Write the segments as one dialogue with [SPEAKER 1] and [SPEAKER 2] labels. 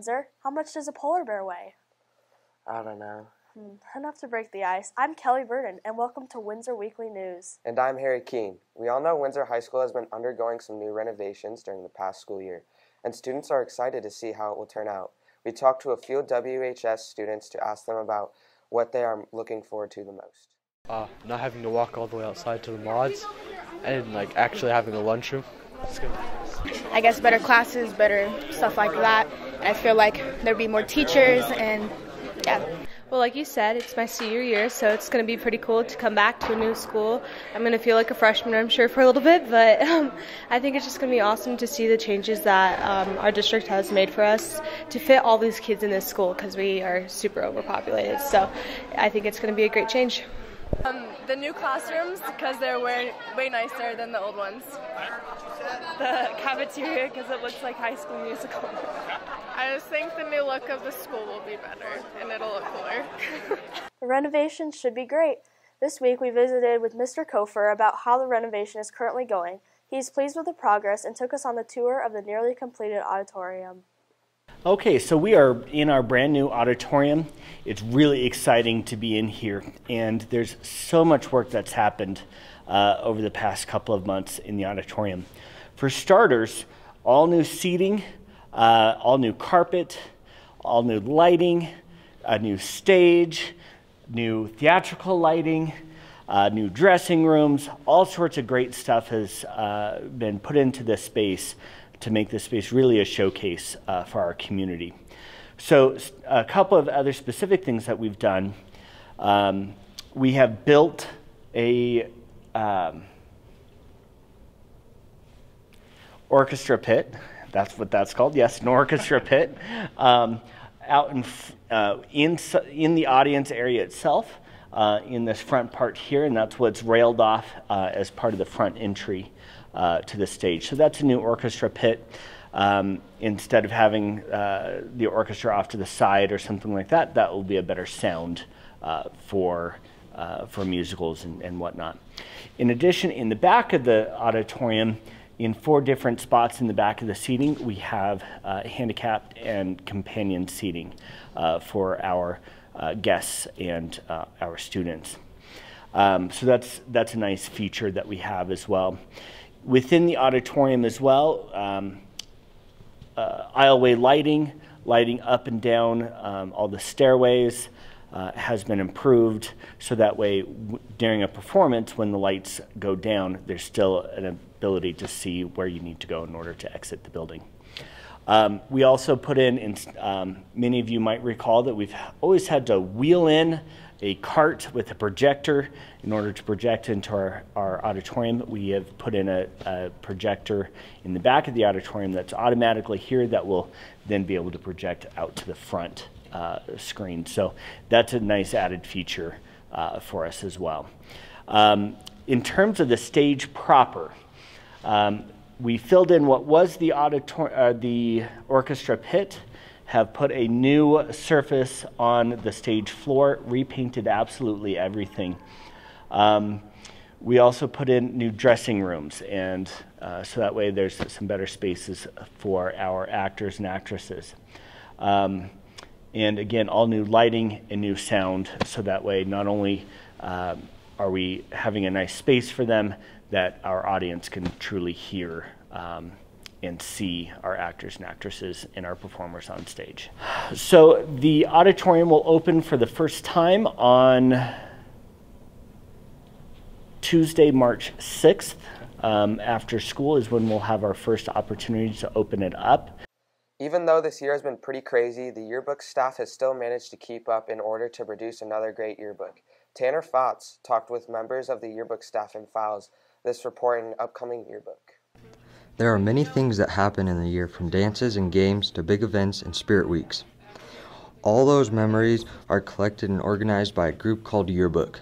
[SPEAKER 1] Windsor. How much does a polar bear weigh?
[SPEAKER 2] I don't know.
[SPEAKER 1] Enough to break the ice. I'm Kellie Burden, and welcome to Windsor Weekly News.
[SPEAKER 2] And I'm Harry Keene. We all know Windsor High School has been undergoing some new renovations during the past school year, and students are excited to see how it will turn out. We talked to a few WHS students to ask them about what they are looking forward to the most.
[SPEAKER 3] Not having to walk all the way outside to the mods, and actually having a lunchroom. It's good.
[SPEAKER 4] I guess better classes, better stuff like that. I feel like there'd be more teachers and yeah.
[SPEAKER 5] Well, like you said, it's my senior year, so it's going to be pretty cool to come back to a new school. I'm going to feel like a freshman, I'm sure, for a little bit, but I think it's just going to be awesome to see the changes that our district has made for us to fit all these kids in this school because we are super overpopulated. So I think it's going to be a great change.
[SPEAKER 6] The new classrooms, because they're way nicer than the old ones.
[SPEAKER 5] The cafeteria, because it looks like High School Musical.
[SPEAKER 6] I just think the new look of the school will be better, and it'll look cooler.
[SPEAKER 1] The renovations should be great. This week we visited with Mr. Kofer about how the renovation is currently going. He is pleased with the progress and took us on the tour of the nearly completed auditorium.
[SPEAKER 7] Okay, so we are in our brand new auditorium. It's really exciting to be in here, and there's so much work that's happened over the past couple of months in the auditorium. For starters, all new seating, all new carpet, all new lighting, a new stage, new theatrical lighting, new dressing rooms, all sorts of great stuff has been put into this space to make this space really a showcase for our community. So a couple of other specific things that we've done. We have built a orchestra pit. That's what that's called. Yes, an orchestra pit out in the audience area itself, in this front part here, and that's what's railed off as part of the front entry to the stage. So that's a new orchestra pit. Instead of having the orchestra off to the side or something like that, that will be a better sound for musicals and whatnot. In addition, in the back of the auditorium, in 4 different spots in the back of the seating, we have handicapped and companion seating for our guests and our students. So that's a nice feature that we have as well. Within the auditorium as well, aisleway lighting up and down all the stairways has been improved, so that way during a performance, when the lights go down, there's still an ability to see where you need to go in order to exit the building. We also put in many of you might recall that we've always had to wheel in a cart with a projector in order to project into our auditorium. We have put in a projector in the back of the auditorium that's automatically here that will then be able to project out to the front screen. So that's a nice added feature for us as well. In terms of the stage proper, we filled in what was the orchestra pit, have put a new surface on the stage floor, repainted absolutely everything. We also put in new dressing rooms, and so that way there's some better spaces for our actors and actresses. And again, all new lighting and new sound, so that way not only are we having a nice space for them, that our audience can truly hear and see our actors and actresses and our performers on stage. So the auditorium will open for the first time on Tuesday, March 6th. After school is when we'll have our first opportunity to open it up.
[SPEAKER 2] Even though this year has been pretty crazy, the yearbook staff has still managed to keep up in order to produce another great yearbook. Tanner Fotz talked with members of the yearbook staff and files this report in an upcoming yearbook.
[SPEAKER 8] There are many things that happen in the year, from dances and games to big events and spirit weeks. All those memories are collected and organized by a group called Yearbook.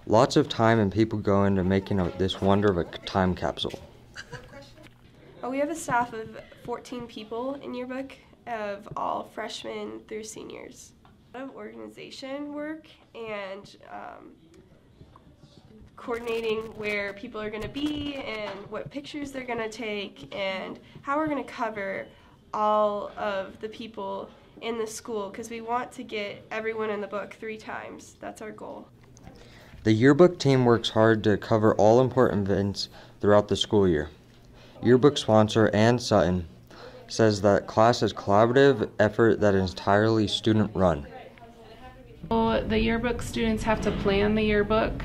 [SPEAKER 8] Lots of time and people go into making this wonder of a time capsule.
[SPEAKER 9] We have a staff of 14 people in Yearbook, of all freshmen through seniors. A lot of organization work and coordinating where people are going to be and what pictures they're going to take and how we're going to cover all of the people in the school because we want to get everyone in the book 3 times. That's our goal.
[SPEAKER 8] The yearbook team works hard to cover all important events throughout the school year. Yearbook sponsor Ann Sutton says that class is a collaborative effort that is entirely student-run.
[SPEAKER 10] Well, the yearbook students have to plan the yearbook.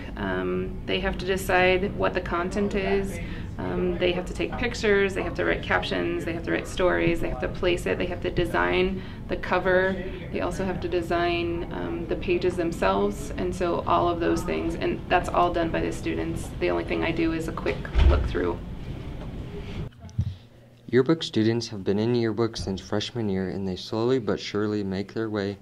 [SPEAKER 10] They have to decide what the content is. They have to take pictures, they have to write captions, they have to write stories, they have to place it, they have to design the cover, they also have to design the pages themselves, and so all of those things, and that's all done by the students. The only thing I do is a quick look through.
[SPEAKER 8] Yearbook students have been in yearbook since freshman year, and they slowly but surely make their way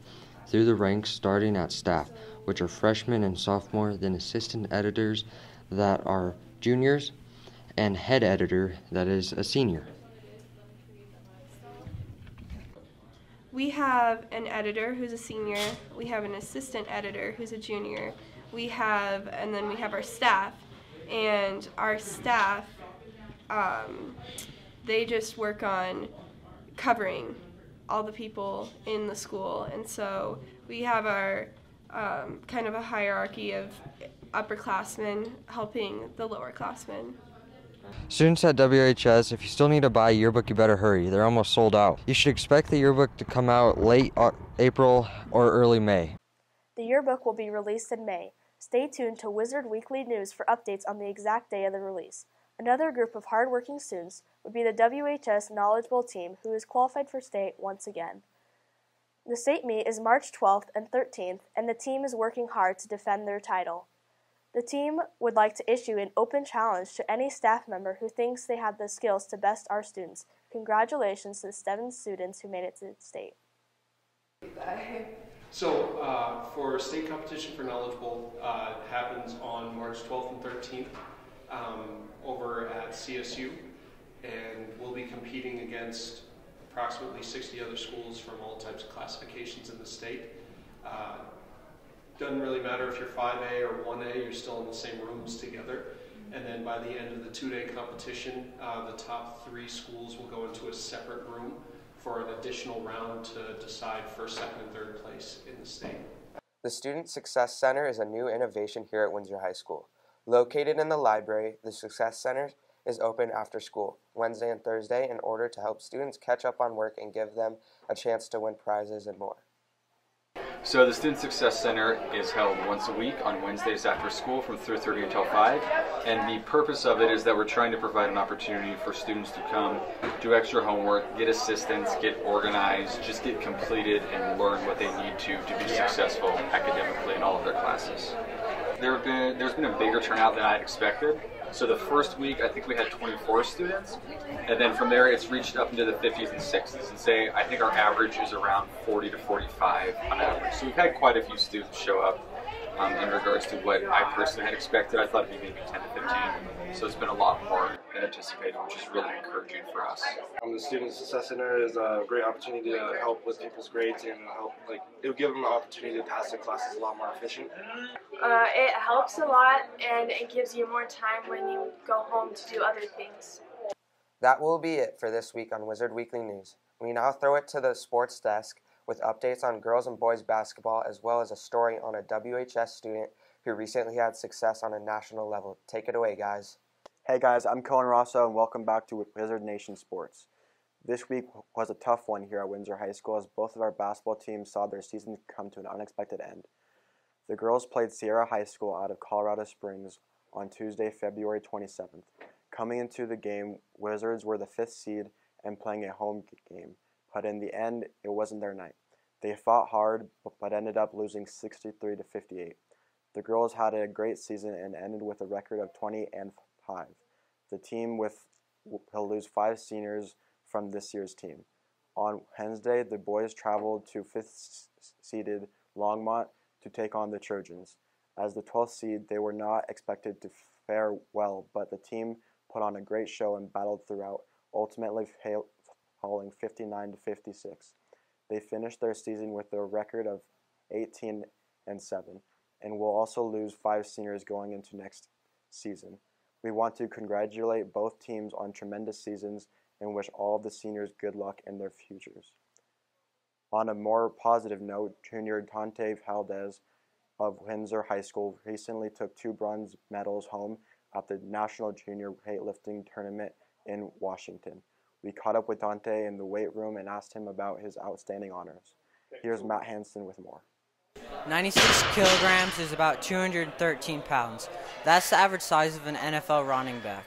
[SPEAKER 8] through the ranks, starting at staff, which are freshmen and sophomore, then assistant editors that are juniors, and head editor that is a senior.
[SPEAKER 9] We have an editor who's a senior, we have an assistant editor who's a junior, and then we have our staff, and our staff, they just work on covering all the people in the school, and so we have our kind of a hierarchy of upperclassmen helping the lowerclassmen.
[SPEAKER 8] Students at WHS, if you still need to buy a yearbook, you better hurry. They're almost sold out. You should expect the yearbook to come out late April or early May.
[SPEAKER 1] The yearbook will be released in May. Stay tuned to Wizard Weekly News for updates on the exact day of the release. Another group of hardworking students would be the WHS Knowledge Bowl team, who is qualified for state once again. The state meet is March 12th and 13th, and the team is working hard to defend their title. The team would like to issue an open challenge to any staff member who thinks they have the skills to best our students. Congratulations to the 7 students who made it to state.
[SPEAKER 11] So for state competition for Knowledge Bowl happens on March 12th and 13th over at CSU, and we'll be competing against approximately 60 other schools from all types of classifications in the state. Doesn't really matter if you're 5A or 1A, you're still in the same rooms together. And then by the end of the 2-day competition, the top 3 schools will go into a separate room for an additional round to decide first, second, and third place in the state.
[SPEAKER 2] The Student Success Center is a new innovation here at Windsor High School. Located in the library, the Success Center is open after school, Wednesday and Thursday, in order to help students catch up on work and give them a chance to win prizes and more.
[SPEAKER 12] So the Student Success Center is held once a week on Wednesdays after school from 3:30 until 5, and the purpose of it is that we're trying to provide an opportunity for students to come, do extra homework, get assistance, get organized, just get completed and learn what they need to be successful academically in all of their classes. There's been a bigger turnout than I expected. So the first week, I think we had 24 students, and then from there it's reached up into the 50s and 60s, and I think our average is around 40 to 45 on average. So we've had quite a few students show up in regards to what I personally had expected. I thought it'd be maybe 10 to 15, so it's been a lot more than anticipated, which is really encouraging for us.
[SPEAKER 13] The Student Success Center is a great opportunity to help with people's grades and it'll give them an opportunity to pass their classes a lot more efficient.
[SPEAKER 14] It helps a lot, and it gives you more time when you go home to do other things.
[SPEAKER 2] That will be it for this week on Wizard Weekly News. We now throw it to the sports desk with updates on girls and boys basketball, as well as a story on a WHS student who recently had success on a national level. Take it away, guys.
[SPEAKER 15] Hey guys, I'm Coen Rossow, and welcome back to Wizard Nation Sports. This week was a tough one here at Windsor High School, as both of our basketball teams saw their season come to an unexpected end. The girls played Sierra High School out of Colorado Springs on Tuesday, February 27th. Coming into the game, Wizards were the 5th seed and playing a home game, but in the end, it wasn't their night. They fought hard, but ended up losing 63 to 58. The girls had a great season and ended with a record of 20-5. The team will lose 5 seniors from this year's team. On Wednesday, the boys traveled to 5th-seeded Longmont to take on the Trojans. As the 12th seed, they were not expected to fare well, but the team put on a great show and battled throughout, ultimately falling 59 to 56. They finished their season with a record of 18-7, and will also lose 5 seniors going into next season. We want to congratulate both teams on tremendous seasons and wish all of the seniors good luck in their futures. On a more positive note, junior Donte Valdez of Windsor High School recently took 2 bronze medals home at the National Junior Weightlifting Tournament in Washington. We caught up with Donte in the weight room and asked him about his outstanding honors. Here's Matt Hansen with more.
[SPEAKER 16] 96 kilograms is about 213 pounds. That's the average size of an NFL running back.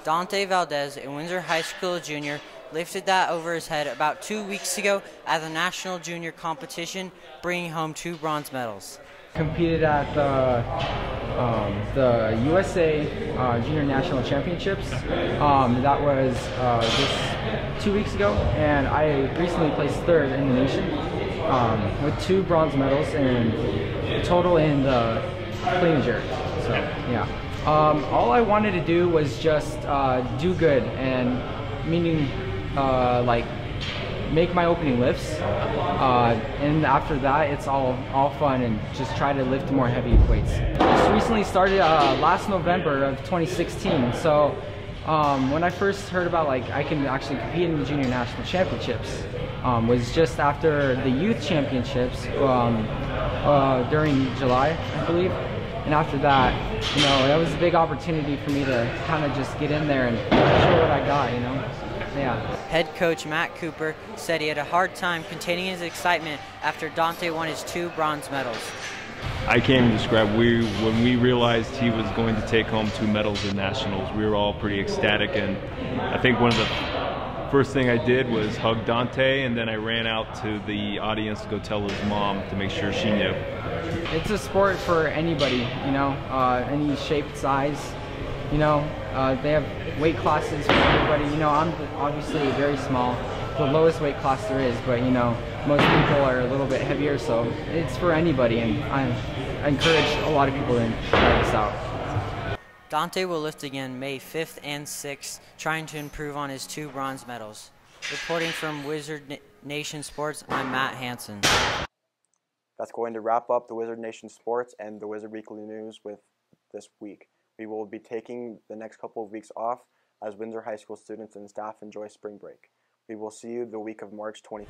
[SPEAKER 16] Donte Valdez, a Windsor High School junior, lifted that over his head about 2 weeks ago at the National Junior Competition, bringing home 2 bronze medals.
[SPEAKER 17] Competed at the USA Junior National Championships. That was just 2 weeks ago, and I recently placed 3rd in the nation with 2 bronze medals and total in the clean and jerk. So yeah, all I wanted to do was just do good, and meaning like make my opening lifts, and after that it's all fun and just try to lift more heavy weights. Just recently started last November of 2016, so when I first heard about like I can actually compete in the junior national championships was just after the youth championships during July, I believe. And after that, you know, that was a big opportunity for me to kind of just get in there and show what I got, you know. Yeah.
[SPEAKER 16] Head coach Matt Cooper said he had a hard time containing his excitement after Donte won his 2 bronze medals.
[SPEAKER 18] I can't even describe, when we realized he was going to take home 2 medals in nationals, we were all pretty ecstatic, and I think one of the first thing I did was hug Donte, and then I ran out to the audience to go tell his mom to make sure she knew.
[SPEAKER 17] It's a sport for anybody, you know, any shape, size. You know, they have weight classes for everybody. You know, I'm obviously very small, the lowest weight class there is, but you know, most people are a little bit heavier, so it's for anybody, and I encourage a lot of people to try this out.
[SPEAKER 16] Donte will lift again May 5th and 6th, trying to improve on his 2 bronze medals. Reporting from Wizard Nation Sports, I'm Matt Hansen.
[SPEAKER 15] That's going to wrap up the Wizard Nation Sports and the Wizard Weekly News with this week. We will be taking the next couple of weeks off as Windsor High School students and staff enjoy spring break. We will see you the week of March 25th.